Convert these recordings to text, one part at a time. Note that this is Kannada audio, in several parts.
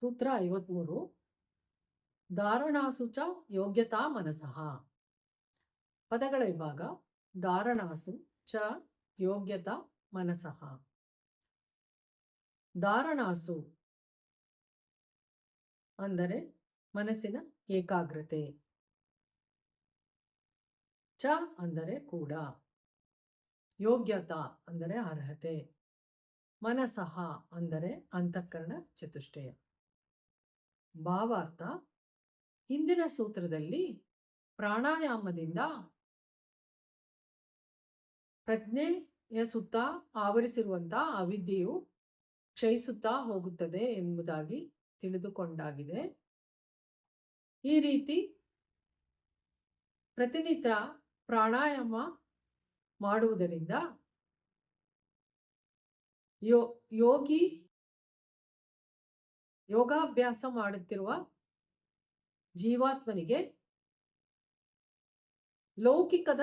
ಸೂತ್ರ 53. ಧಾರಣಾಸು ಚ ಯೋಗ್ಯತಾ ಮನಸಃ. ಪದಗಳ ವಿಭಾಗ. ಧಾರಣಾಸು ಚ ಯೋಗ್ಯತಾ ಮನಸಃ. ಧಾರಣಾಸು ಅಂದರೆ ಮನಸ್ಸಿನ ಏಕಾಗ್ರತೆ. ಚ ಅಂದರೆ ಕೂಡ. ಯೋಗ್ಯತಾ ಅಂದರೆ ಅರ್ಹತೆ. ಮನಸಃ ಅಂದರೆ ಅಂತಃಕರಣ ಚತುಷ್ಟಯ. ಭಾವಾರ್ಥ: ಹಿಂದಿನ ಸೂತ್ರದಲ್ಲಿ ಪ್ರಾಣಾಯಾಮದಿಂದ ಪ್ರಜ್ಞೆಯ ಸುತ್ತ ಆವರಿಸಿರುವಂತಹ ಅವಿದ್ಯೆಯು ಕ್ಷಯಿಸುತ್ತಾ ಹೋಗುತ್ತದೆ ಎಂಬುದಾಗಿ ತಿಳಿದುಕೊಂಡಾಗಿದೆ. ಈ ರೀತಿ ಪ್ರತಿನಿತ್ಯ ಪ್ರಾಣಾಯಾಮ ಮಾಡುವುದರಿಂದ ಯೋಗಾಭ್ಯಾಸ ಮಾಡುತ್ತಿರುವ ಜೀವಾತ್ಮನಿಗೆ ಲೌಕಿಕದ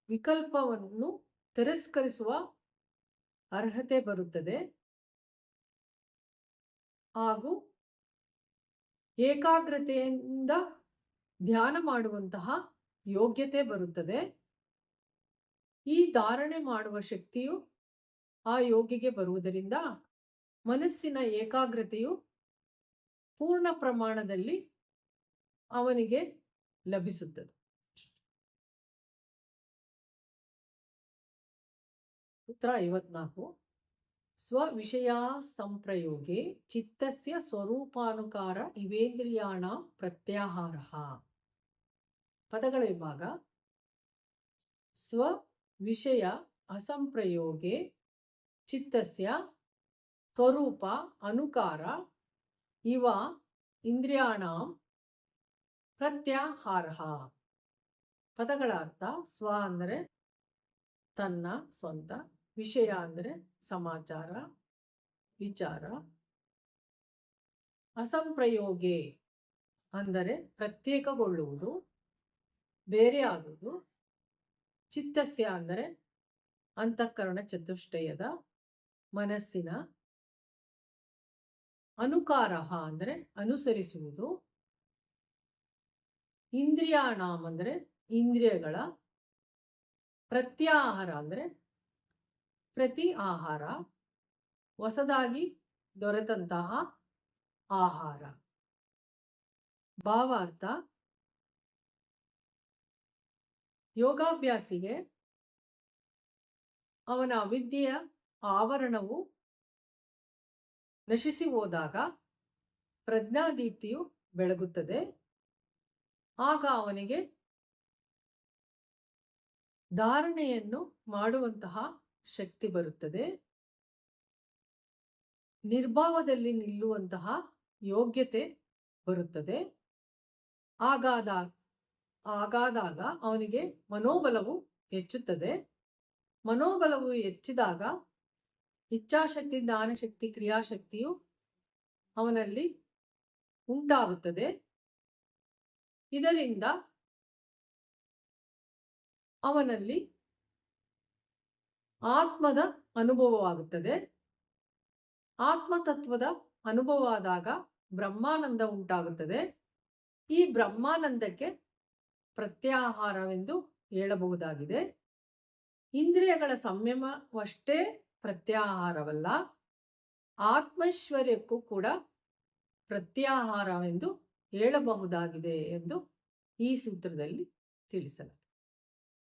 ವಿಕಲ್ಪವನ್ನು ತಿರಸ್ಕರಿಸುವ ಅರ್ಹತೆ ಬರುತ್ತದೆ ಹಾಗೂ ಏಕಾಗ್ರತೆಯಿಂದ ಧ್ಯಾನ ಮಾಡುವಂತಹ ಯೋಗ್ಯತೆ ಬರುತ್ತದೆ. ಈ ಧಾರಣೆ ಮಾಡುವ ಶಕ್ತಿಯು ಆ ಯೋಗಿಗೆ ಬರುವುದರಿಂದ ಮನಸ್ಸಿನ ಏಕಾಗ್ರತೆಯು ಪೂರ್ಣ ಪ್ರಮಾಣದಲ್ಲಿ ಅವನಿಗೆ ಲಭಿಸುತ್ತದೆ. ಸೂತ್ರ 54. ಸ್ವವಿಷಯ ಸಂಪ್ರಯೋಗೆ ಚಿತ್ತಸ್ಯ ಸ್ವರೂಪಾನುಕಾರ ಇವೇಂದ್ರಿಯಾಣ ಪ್ರತ್ಯಾಹಾರಃ. ಪದಗಳ ವಿಭಾಗ. ಸ್ವವಿಷಯ ಅಸಂಪ್ರಯೋಗೆ ಚಿತ್ತಸ್ಯ ಸ್ವರೂಪ ಅನುಕಾರ ಇವ ಇಂದ್ರಿಯಾಣಾಂ ಪ್ರತ್ಯಾಹಾರಃ. ಪದಗಳ ಅರ್ಥ: ಸ್ವ ಅಂದರೆ ತನ್ನ ಸ್ವಂತ, ವಿಷಯ ಅಂದರೆ ಸಮಾಚಾರ, ವಿಚಾರ, ಅಸಂಪ್ರಯೋಗೆ ಅಂದರೆ ಪ್ರತ್ಯೇಕಗೊಳ್ಳುವುದು, ಬೇರೆ ಆಗುವುದು, ಚಿತ್ತಸ್ಯ ಅಂದರೆ ಅಂತಃಕರಣ ಚತುಷ್ಟಯದ ಮನಸ್ಸಿನ, ಅನುಕಾರ ಅಂದರೆ ಅನುಸರಿಸುವುದು, ಇಂದ್ರಿಯಾಣಾಂ ಅಂದರೆ ಇಂದ್ರಿಯಗಳ, ಪ್ರತ್ಯಾಹಾರ ಅಂದರೆ ಪ್ರತಿ ಆಹಾರ, ಹೊಸದಾಗಿ ದೊರೆತಂತಹ ಆಹಾರ. ಭಾವಾರ್ಥ: ಯೋಗಾಭ್ಯಾಸಿಗೆ ಅವನ ಅವಿದ್ಯೆಯ ಆವರಣವು ನಶಿಸಿ ಹೋದಾಗ ಪ್ರಜ್ಞಾದೀಪ್ತಿಯು ಬೆಳಗುತ್ತದೆ. ಆಗ ಅವನಿಗೆ ಧಾರಣೆಯನ್ನು ಮಾಡುವಂತಹ ಶಕ್ತಿ ಬರುತ್ತದೆ. ನಿರ್ಭಾವದಲ್ಲಿ ನಿಲ್ಲುವಂತಹ ಯೋಗ್ಯತೆ ಬರುತ್ತದೆ. ಹಾಗಾದಾಗ ಅವನಿಗೆ ಮನೋಬಲವು ಹೆಚ್ಚುತ್ತದೆ. ಮನೋಬಲವು ಹೆಚ್ಚಿದಾಗ ಇಚ್ಛಾಶಕ್ತಿ, ಜ್ಞಾನಶಕ್ತಿ, ಕ್ರಿಯಾಶಕ್ತಿಯು ಅವನಲ್ಲಿ ಉಂಟಾಗುತ್ತದೆ. ಇದರಿಂದ ಅವನಲ್ಲಿ ಆತ್ಮದ ಅನುಭವವಾಗುತ್ತದೆ. ಆತ್ಮತತ್ವದ ಅನುಭವ ಆದಾಗ ಬ್ರಹ್ಮಾನಂದ ಉಂಟಾಗುತ್ತದೆ. ಈ ಬ್ರಹ್ಮಾನಂದಕ್ಕೆ ಪ್ರತ್ಯಾಹಾರವೆಂದು ಹೇಳಬಹುದಾಗಿದೆ. ಇಂದ್ರಿಯಗಳ ಸಂಯಮವಷ್ಟೇ ಪ್ರತ್ಯಾಹಾರವಲ್ಲ, ಆತ್ಮೈಶ್ವರ್ಯಕ್ಕೂ ಕೂಡ ಪ್ರತ್ಯಾಹಾರವೆಂದು ಹೇಳಬಹುದಾಗಿದೆ ಎಂದು ಈ ಸೂತ್ರದಲ್ಲಿ ತಿಳಿಸಲಾಗಿದೆ.